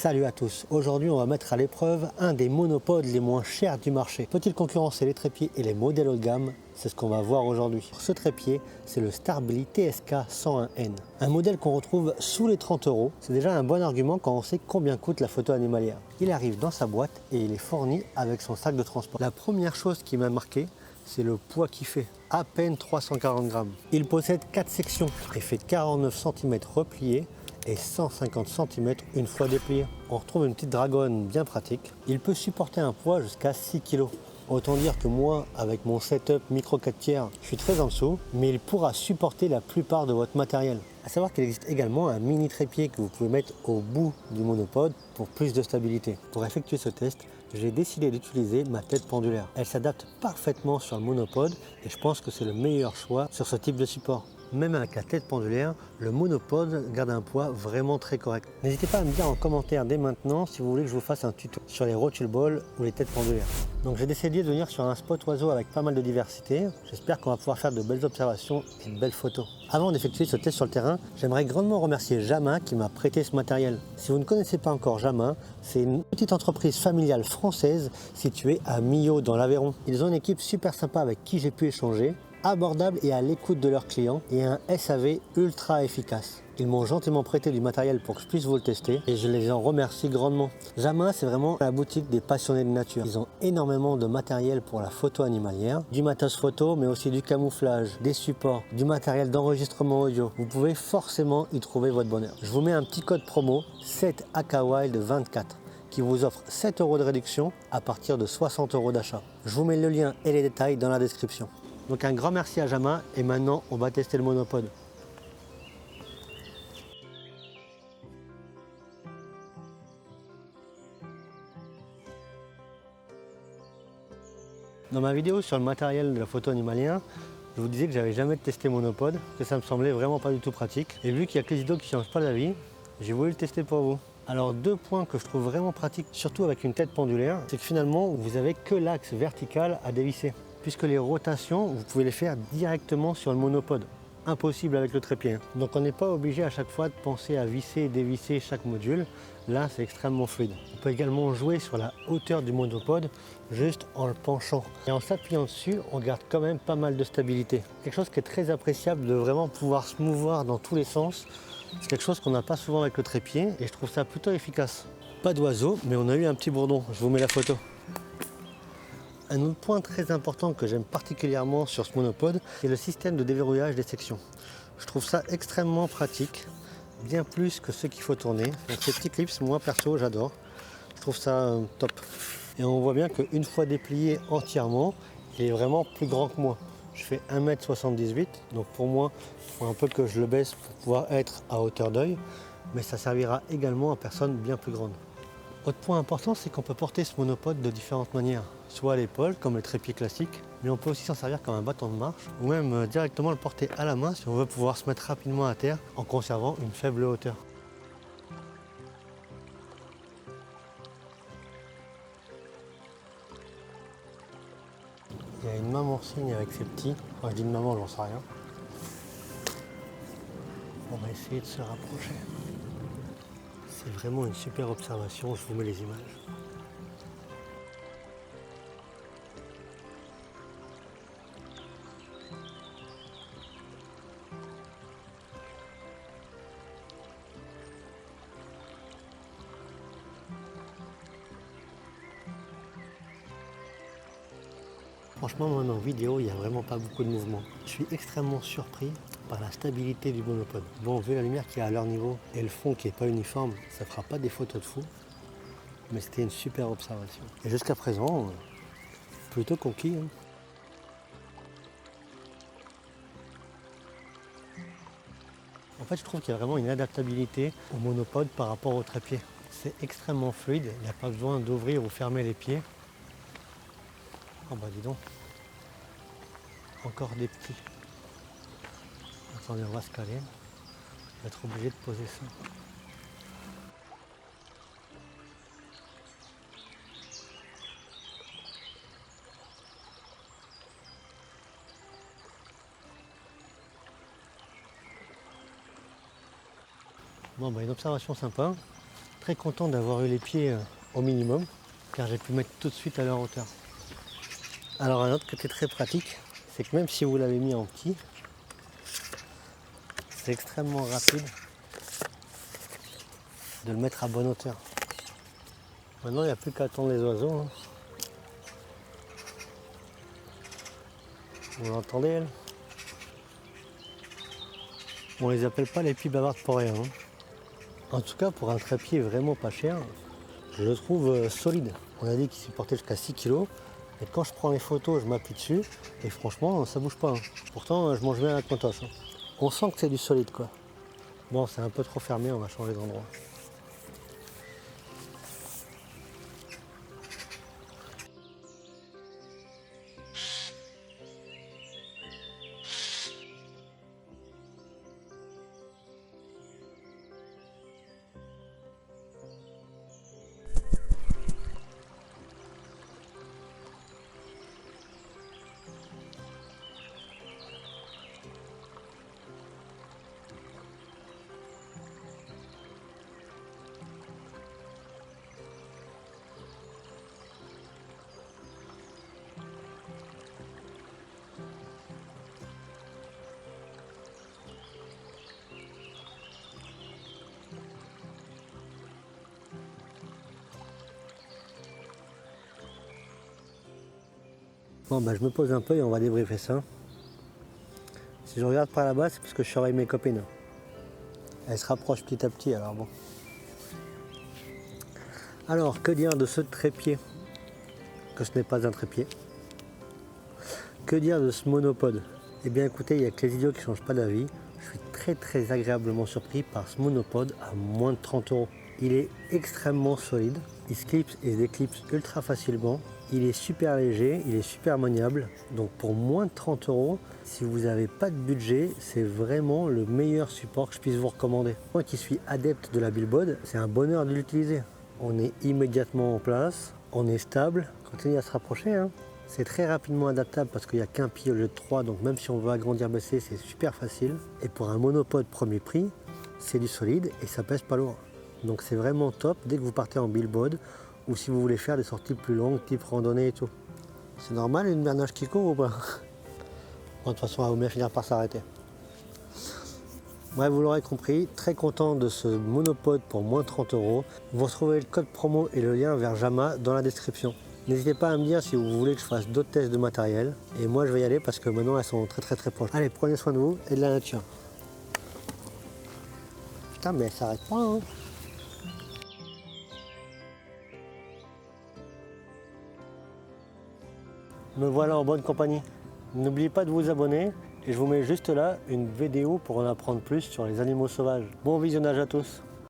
Salut à tous, aujourd'hui on va mettre à l'épreuve un des monopodes les moins chers du marché. Peut-il concurrencer les trépieds et les modèles haut de gamme? C'est ce qu'on va voir aujourd'hui. Ce trépied, c'est le Starbly TSK 101N. Un modèle qu'on retrouve sous les 30 euros. C'est déjà un bon argument quand on sait combien coûte la photo animalière. Il arrive dans sa boîte et il est fourni avec son sac de transport. La première chose qui m'a marqué, c'est le poids qu'il fait, à peine 340 grammes. Il possède 4 sections et fait 49 cm repliés et 150 cm une fois déplié. On retrouve une petite dragonne bien pratique. Il peut supporter un poids jusqu'à 6 kg. Autant dire que moi, avec mon setup micro 4 tiers, je suis très en dessous, mais il pourra supporter la plupart de votre matériel. À savoir qu'il existe également un mini trépied que vous pouvez mettre au bout du monopode pour plus de stabilité. Pour effectuer ce test, j'ai décidé d'utiliser ma tête pendulaire. Elle s'adapte parfaitement sur le monopode et je pense que c'est le meilleur choix sur ce type de support. Même avec la tête pendulaire, le monopode garde un poids vraiment très correct. N'hésitez pas à me dire en commentaire dès maintenant si vous voulez que je vous fasse un tuto sur les rotule balls ou les têtes pendulaires. Donc j'ai décidé de venir sur un spot oiseau avec pas mal de diversité. J'espère qu'on va pouvoir faire de belles observations et de belles photos. Avant d'effectuer ce test sur le terrain, j'aimerais grandement remercier Jamin qui m'a prêté ce matériel. Si vous ne connaissez pas encore Jamin, c'est une petite entreprise familiale française située à Millau dans l'Aveyron. Ils ont une équipe super sympa avec qui j'ai pu échanger, abordable et à l'écoute de leurs clients, et un SAV ultra efficace. Ils m'ont gentiment prêté du matériel pour que je puisse vous le tester et je les en remercie grandement. Jamin, c'est vraiment la boutique des passionnés de nature. Ils ont énormément de matériel pour la photo animalière, du matos photo mais aussi du camouflage, des supports, du matériel d'enregistrement audio. Vous pouvez forcément y trouver votre bonheur. Je vous mets un petit code promo 7AKWILD24 qui vous offre 7 € de réduction à partir de 60 € d'achat. Je vous mets le lien et les détails dans la description. Donc un grand merci à Jamin et maintenant on va tester le monopode. Dans ma vidéo sur le matériel de la photo animalière, je vous disais que j'avais jamais testé monopode, que ça me semblait vraiment pas du tout pratique. Et vu qu'il y a que les idoles qui ne changent pas la vie, j'ai voulu le tester pour vous. Alors deux points que je trouve vraiment pratiques, surtout avec une tête pendulaire, c'est que finalement vous n'avez que l'axe vertical à dévisser. Puisque les rotations, vous pouvez les faire directement sur le monopode. Impossible avec le trépied. Donc on n'est pas obligé à chaque fois de penser à visser et dévisser chaque module. Là, c'est extrêmement fluide. On peut également jouer sur la hauteur du monopode juste en le penchant. Et en s'appuyant dessus, on garde quand même pas mal de stabilité. Quelque chose qui est très appréciable de vraiment pouvoir se mouvoir dans tous les sens. C'est quelque chose qu'on n'a pas souvent avec le trépied et je trouve ça plutôt efficace. Pas d'oiseau, mais on a eu un petit bourdon. Je vous mets la photo. Un autre point très important que j'aime particulièrement sur ce monopode, c'est le système de déverrouillage des sections. Je trouve ça extrêmement pratique, bien plus que ce qu'il faut tourner. Donc ces petits clips, moi perso, j'adore. Je trouve ça top. Et on voit bien qu'une fois déplié entièrement, il est vraiment plus grand que moi. Je fais 1,78 m, donc pour moi, il faut un peu que je le baisse pour pouvoir être à hauteur d'œil, mais ça servira également à personnes bien plus grandes. Autre point important, c'est qu'on peut porter ce monopode de différentes manières. Soit à l'épaule, comme le trépied classique, mais on peut aussi s'en servir comme un bâton de marche, ou même directement le porter à la main si on veut pouvoir se mettre rapidement à terre en conservant une faible hauteur. Il y a une maman cygne avec ses petits. Enfin, je dis une maman, j'en sais rien. On va essayer de se rapprocher. C'est vraiment une super observation, je vous mets les images. Franchement, moi, en vidéo, il n'y a vraiment pas beaucoup de mouvement. Je suis extrêmement surpris par la stabilité du monopode. Bon, vu la lumière qui est à leur niveau et le fond qui n'est pas uniforme, ça ne fera pas des photos de fou. Mais c'était une super observation. Et jusqu'à présent, plutôt conquis. Hein. En fait, je trouve qu'il y a vraiment une adaptabilité au monopode par rapport au trépied. C'est extrêmement fluide, il n'y a pas besoin d'ouvrir ou fermer les pieds. Oh bah dis donc, encore des petits. Attendez, on va se caler. Je vais être obligé de poser ça. Bon, bah, une observation sympa, Très content d'avoir eu les pieds au minimum, car j'ai pu mettre tout de suite à leur hauteur. Alors un autre côté très pratique, c'est que même si vous l'avez mis en petit, c'est extrêmement rapide de le mettre à bonne hauteur. Maintenant il n'y a plus qu'à attendre les oiseaux. Hein. Vous l'entendez elle? On les appelle pas les pies bavardes pour rien. Hein. En tout cas pour un trépied vraiment pas cher, je le trouve solide. On a dit qu'il supportait jusqu'à 6 kg. Et quand je prends les photos, je m'appuie dessus et franchement ça bouge pas. Hein. Pourtant je mange bien la Quantos. Hein. On sent que c'est du solide quoi. Bon c'est un peu trop fermé, on va changer d'endroit. Bon bah je me pose un peu et on va débriefer ça. Si je regarde par là-bas, c'est parce que je surveille mes copines. Elles se rapprochent petit à petit, alors bon. Alors, que dire de ce trépied? Que ce n'est pas un trépied. Que dire de ce monopode? Eh bien écoutez, il n'y a que les idiots qui ne changent pas d'avis. Je suis très agréablement surpris par ce monopode à moins de 30 €. Il est extrêmement solide, il se clipse et se déclipse ultra facilement. Il est super léger, il est super maniable. Donc pour moins de 30 €, si vous n'avez pas de budget, c'est vraiment le meilleur support que je puisse vous recommander. Moi qui suis adepte de la Billbod, c'est un bonheur de l'utiliser. On est immédiatement en place, on est stable, continue à se rapprocher. Hein. C'est très rapidement adaptable parce qu'il n'y a qu'un pied au lieu de 3, donc même si on veut agrandir, baisser, c'est super facile. Et pour un monopode premier prix, c'est du solide et ça pèse pas lourd. Donc c'est vraiment top dès que vous partez en Billbod ou si vous voulez faire des sorties plus longues, type randonnée et tout. C'est normal une bernage qui court ou pas? Bon, de toute façon, elle va bien finir par s'arrêter. Ouais, vous l'aurez compris, très content de ce monopode pour moins de 30 €. Vous retrouvez le code promo et le lien vers Jama dans la description. N'hésitez pas à me dire si vous voulez que je fasse d'autres tests de matériel. Et moi, je vais y aller parce que maintenant, elles sont très proches. Allez, prenez soin de vous et de la nature. Putain, mais elle s'arrête pas, hein. Me voilà en bonne compagnie. N'oubliez pas de vous abonner et je vous mets juste là une vidéo pour en apprendre plus sur les animaux sauvages. Bon visionnage à tous.